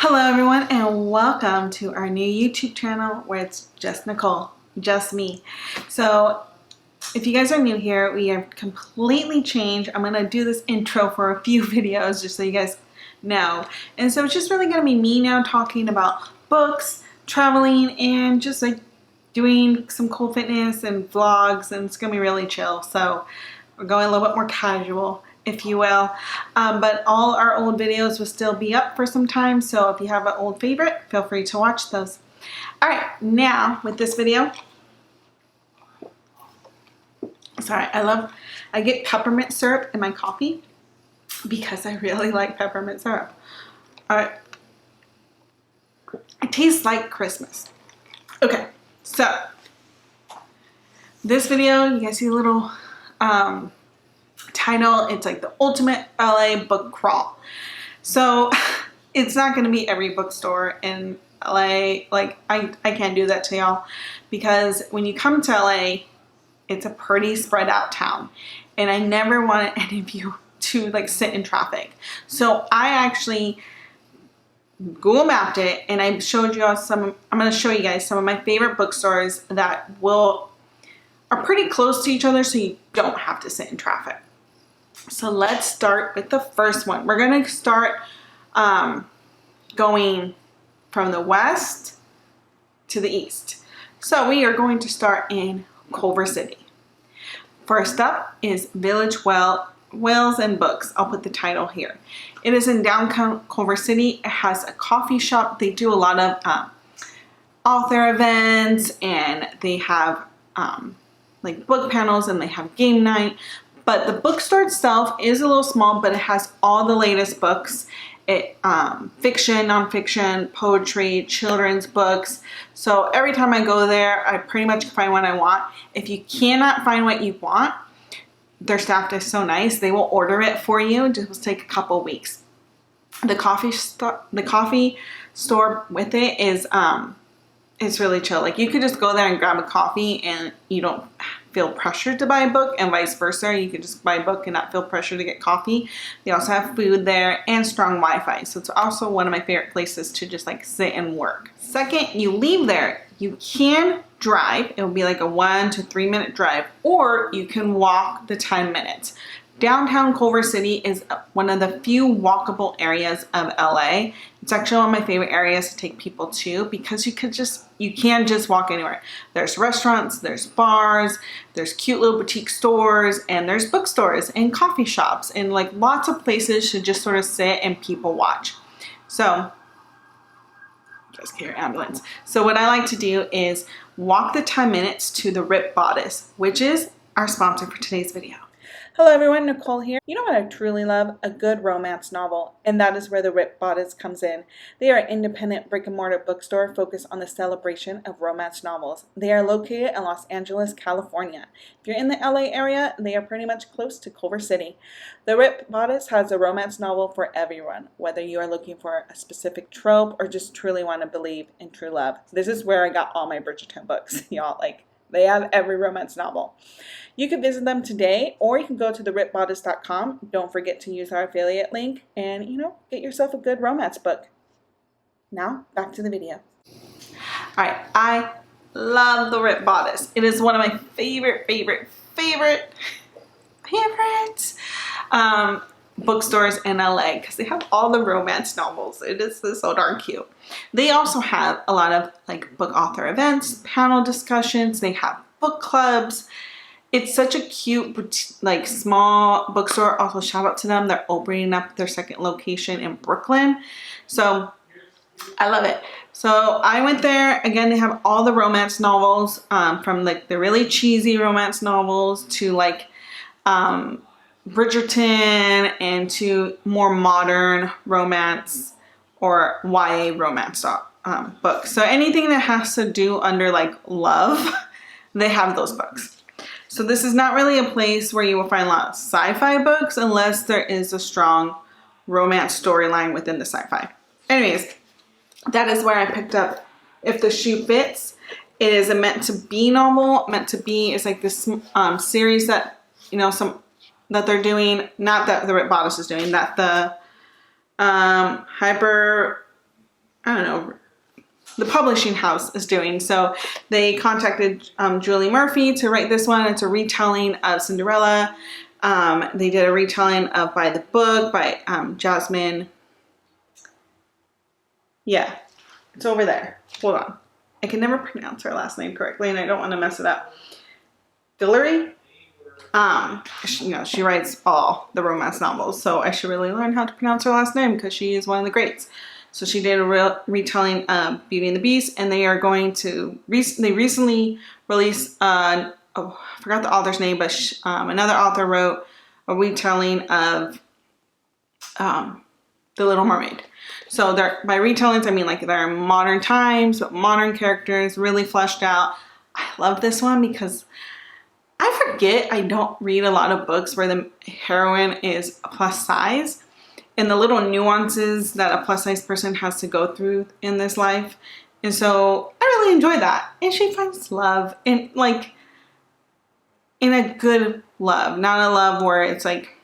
Hello everyone and welcome to our new YouTube channel where it's just Nicole, just me. So if you guys are new here, we have completely changed. I'm going to do this intro for a few videos just so you guys know. And so it's just really going to be me now talking about books, traveling, and just like doing some cool fitness and vlogs, and it's going to be really chill. So we're going a little bit more casual, if you will, but all our old videos will still be up for some time, so if you have an old favorite, feel free to watch those. Alright, now with this video, sorry, I get peppermint syrup in my coffee because I really like peppermint syrup. Alright, it tastes like Christmas. Okay, so this video, you guys see a little title, it's like the ultimate LA book crawl. So it's not going to be every bookstore in LA. Like I can't do that to y'all because when you come to LA, it's a pretty spread out town, and I never wanted any of you to like sit in traffic. So I actually Google mapped it, and I showed you all I'm going to show you guys some of my favorite bookstores that are pretty close to each other, so you don't have to sit in traffic. So let's start with the first one. We're going to start going from the west to the east. So we are going to start in Culver City. First up is Village Whales and Books. I'll put the title here. It is in downtown Culver City. It has a coffee shop. They do a lot of author events, and they have like book panels, and they have game night. But the bookstore itself is a little small, but it has all the latest books. Fiction, nonfiction, poetry, children's books. So every time I go there, I pretty much find what I want. If you cannot find what you want, their staff is so nice. They will order it for you. It just take a couple weeks. The coffee store with it is it's really chill. Like you could just go there and grab a coffee, and you don't feel pressured to buy a book, and vice versa. You could just buy a book and not feel pressure to get coffee. They also have food there and strong Wi-Fi. So it's also one of my favorite places to just like sit and work. Second, you leave there, you can drive. It will be like a 1 to 3 minute drive, or you can walk the 10 minutes. Downtown Culver City is one of the few walkable areas of LA. It's actually one of my favorite areas to take people to because you can just walk anywhere. There's restaurants, there's bars, there's cute little boutique stores, and there's bookstores and coffee shops, and like lots of places to just sort of sit and people watch. So, just hear ambulance. So what I like to do is walk the 10 minutes to the Rip Bodice, which is our sponsor for today's video. Hello everyone, Nicole here. You know what I truly love? A good romance novel, and that is where the Rip Bodice comes in. They are an independent brick and mortar bookstore focused on the celebration of romance novels. They are located in Los Angeles, California. If you're in the LA area, they are pretty much close to Culver City. The Rip Bodice has a romance novel for everyone, whether you are looking for a specific trope or just truly want to believe in true love. This is where I got all my Bridgerton books, y'all. Like, they have every romance novel. You can visit them today, or you can go to theripbodice.com. Don't forget to use our affiliate link and, get yourself a good romance book. Now, back to the video. All right, I love the Rip Bodice. It is one of my favorite bookstores in LA because they have all the romance novels. It is so darn cute. They also have a lot of like book author events, panel discussions. They have book clubs. It's such a cute, like small bookstore. Also, shout out to them. They're opening up their second location in Brooklyn. So I love it. So I went there. Again, they have all the romance novels, from like the really cheesy romance novels to like Bridgerton, and to more modern romance or YA romance books. So anything that has to do under like love, they have those books. So this is not really a place where you will find a lot of sci-fi books unless there is a strong romance storyline within the sci-fi. Anyways, that is where I picked up If the Shoe Fits. It is a meant to be novel. Meant to Be is like this series that that they're doing, not that the Rip Bodice is doing, that the I don't know, the publishing house is doing. So they contacted Julie Murphy to write this one. It's a retelling of Cinderella. They did a retelling of By the Book by Jasmine. Yeah, it's over there. Hold on. I can never pronounce her last name correctly, and I don't want to mess it up. Dillery? She writes all the romance novels, so I should really learn how to pronounce her last name because she is one of the greats. So she did a retelling of Beauty and the Beast, and they are going to, they recently released, I forgot the author's name, but another author wrote a retelling of The Little Mermaid. So by retellings, I mean like they're modern times, but modern characters, really fleshed out. I love this one because I forget I don't read a lot of books where the heroine is plus size and the little nuances that a plus size person has to go through in this life. And so I really enjoy that. And she finds love in a good love, not a love where it's like,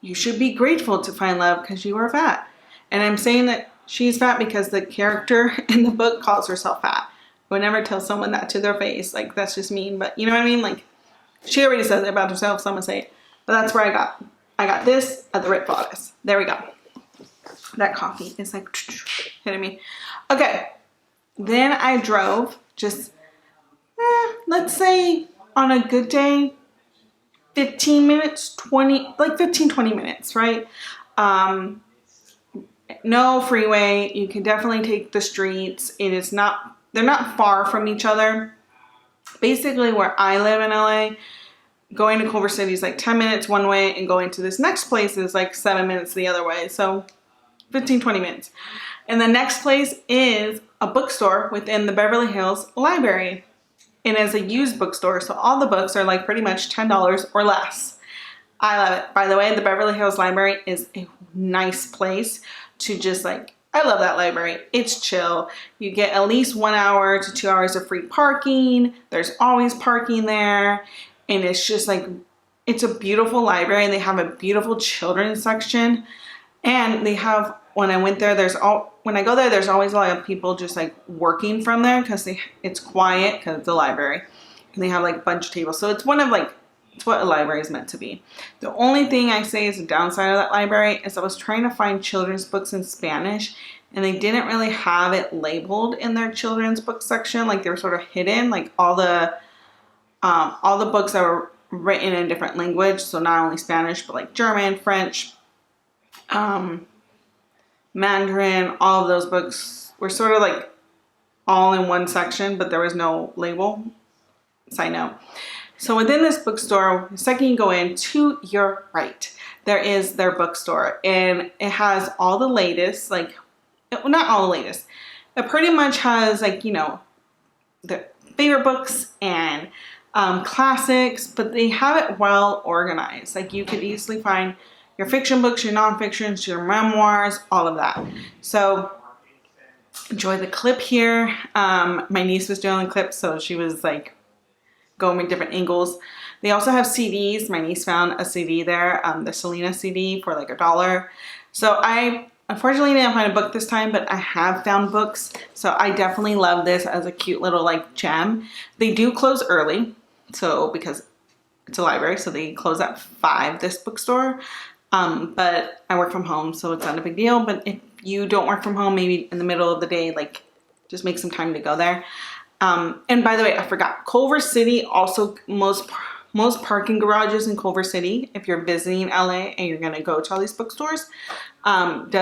you should be grateful to find love because you are fat. And I'm saying that she's fat because the character in the book calls herself fat. I would never tell someone that to their face. Like, that's just mean. But you know what I mean? Like, she already says it about herself, so I'm going to say it. But that's where I got this at the Rit Bodice. There we go. That coffee is like hitting me. Okay. Then I drove just, let's say on a good day, 15 minutes, 20 minutes, right? No freeway. You can definitely take the streets. They're not far from each other. Basically where I live in LA, going to Culver City is like 10 minutes one way and going to this next place is like 7 minutes the other way. So 15, 20 minutes. And the next place is a bookstore within the Beverly Hills Library. And it's a used bookstore. So all the books are like pretty much $10 or less. I love it. By the way, the Beverly Hills Library is a nice place to just like, I love that library. It's chill. You get at least 1 hour to 2 hours of free parking. There's always parking there. And it's just like, it's a beautiful library. They have a beautiful children's section. And they have, when I went there, when I go there, there's always a lot of people just like working from there because it's quiet because it's a library. And they have like a bunch of tables. So it's it's what a library is meant to be. The only thing I say is the downside of that library is I was trying to find children's books in Spanish and they didn't really have it labeled in their children's book section. Like they were sort of hidden, like all the books that were written in a different language. So not only Spanish, but like German, French, Mandarin, all of those books were sort of like all in one section, but there was no label. Side note. So within this bookstore, the second you go in, to your right, there is their bookstore. And it has all the latest, like, well, not all the latest. It pretty much has, like, the favorite books and classics, but they have it well organized. Like, you could easily find your fiction books, your nonfictions, your memoirs, all of that. So enjoy the clip here. My niece was doing the clip, so she was like, going with different angles. They also have CDs. My niece found a CD there, the Selena CD for like $1. So I unfortunately didn't find a book this time, but I have found books. So I definitely love this as a cute little like gem. They do close early, so because it's a library, so they close at 5, this bookstore. But I work from home, so it's not a big deal. But if you don't work from home, maybe in the middle of the day, like just make some time to go there. And by the way, I forgot, Culver City also, most parking garages in Culver City, if you're visiting LA and you're going to go to all these bookstores, do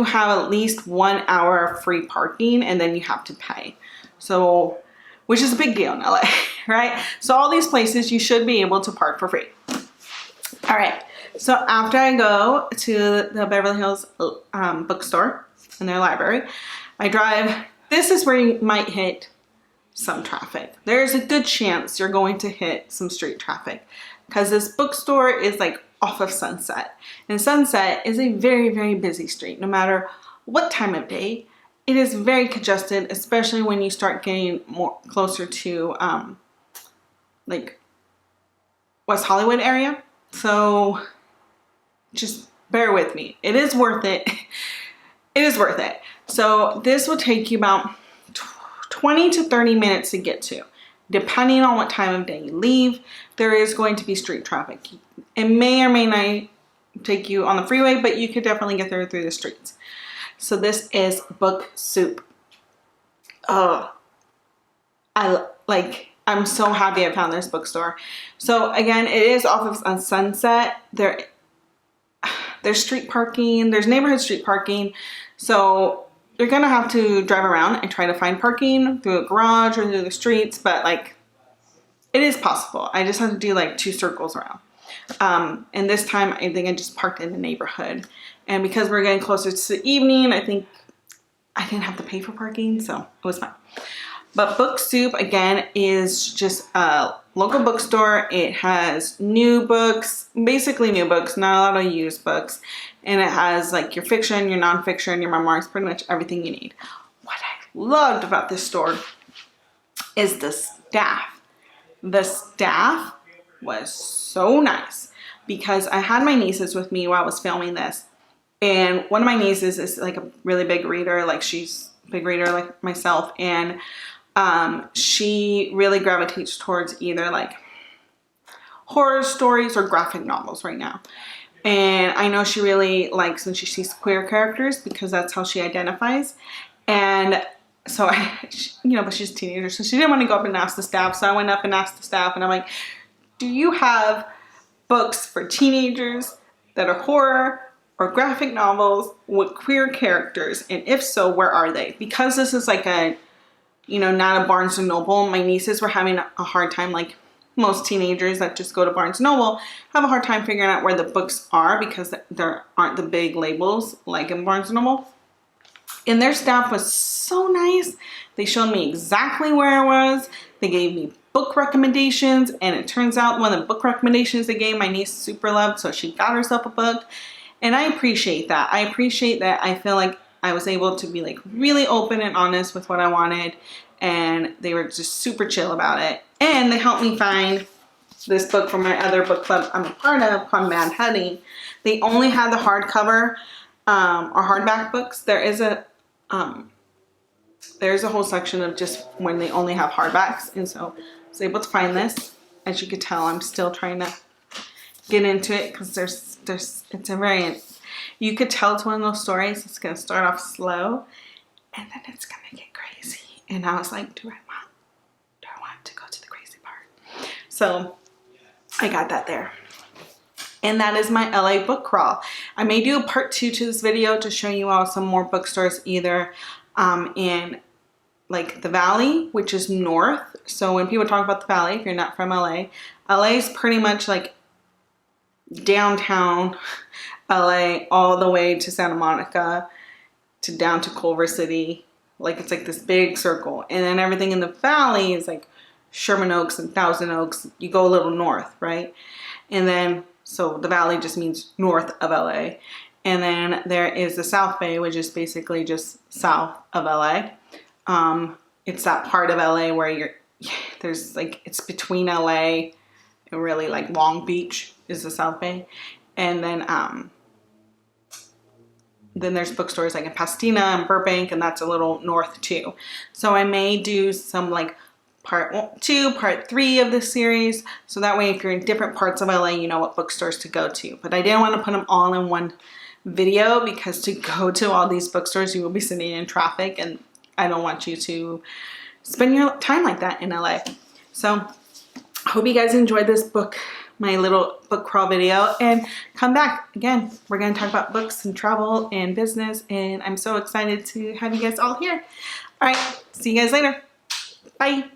have at least 1 hour free parking and then you have to pay. So, which is a big deal in LA, right? So all these places you should be able to park for free. All right. So after I go to the Beverly Hills bookstore in their library, I drive. This is where you might hit some traffic. There's a good chance you're going to hit some street traffic because this bookstore is like off of Sunset. And Sunset is a very, very busy street. No matter what time of day, it is very congested, especially when you start getting more closer to like West Hollywood area. So just bear with me. It is worth it. it is worth it. So this will take you about 20 to 30 minutes to get to. Depending on what time of day you leave, there is going to be street traffic. It may or may not take you on the freeway, but you could definitely get there through the streets. So this is Book Soup. I'm so happy I found this bookstore. So again, it is off of Sunset. There's street parking, there's neighborhood street parking. So you're gonna have to drive around and try to find parking through a garage or through the streets, but like, it is possible. I just have to do like 2 circles around. And this time I think I just parked in the neighborhood. And because we're getting closer to the evening, I think I didn't have to pay for parking, so it was fine. But Book Soup, again, is just a local bookstore. It has new books, basically new books, not a lot of used books. And it has like your fiction, your nonfiction, your memoirs, pretty much everything you need. What I loved about this store is the staff. The staff was so nice because I had my nieces with me while I was filming this. And one of my nieces is like a really big reader, like she's a big reader like myself. And she really gravitates towards either like horror stories or graphic novels right now. And I know she really likes when she sees queer characters because that's how she identifies. And so but she's a teenager, so she didn't want to go up and ask the staff. So I went up and asked the staff and I'm like, do you have books for teenagers that are horror or graphic novels with queer characters? And if so, where are they? Because this is like a, not a Barnes & Noble, my nieces were having a hard time, like most teenagers that just go to Barnes & Noble have a hard time figuring out where the books are because there aren't the big labels like in Barnes & Noble. And their staff was so nice. They showed me exactly where it was. They gave me book recommendations, and it turns out one of the book recommendations they gave my niece super loved, so she got herself a book. And I appreciate that. I appreciate that. I feel like I was able to be like really open and honest with what I wanted, and they were just super chill about it. And they helped me find this book from my other book club I'm a part of called Mad Honey. They only had the hardcover or hardback books. There's a whole section of just when they only have hardbacks, and so I was able to find this. As you could tell, I'm still trying to get into it because it's a very, you could tell it's one of those stories. It's gonna start off slow and then it's gonna get crazy. And I was like, do I want to go to the crazy part? So I got that there. And that is my LA book crawl. I may do a part 2 to this video to show you all some more bookstores either in like the Valley, which is north. So when people talk about the Valley, if you're not from LA, LA is pretty much like downtown LA all the way to Santa Monica to down to Culver City. Like it's like this big circle. And then everything in the Valley is like Sherman Oaks and Thousand Oaks. You go a little north, right? And then, so the Valley just means north of LA. And then there is the South Bay, which is basically just south of LA. It's that part of LA where there's like, it's between LA and really like Long Beach is the South Bay. And then there's bookstores like in Pasadena and Burbank, and that's a little north too. So I may do some like part 2, part 3 of this series. So that way, if you're in different parts of LA, you know what bookstores to go to. But I didn't want to put them all in one video because to go to all these bookstores, you will be sitting in traffic, and I don't want you to spend your time like that in LA. So I hope you guys enjoyed this book, my little book crawl video, and come back again. We're going to talk about books and travel and business, and I'm so excited to have you guys all here. All right, see you guys later. Bye.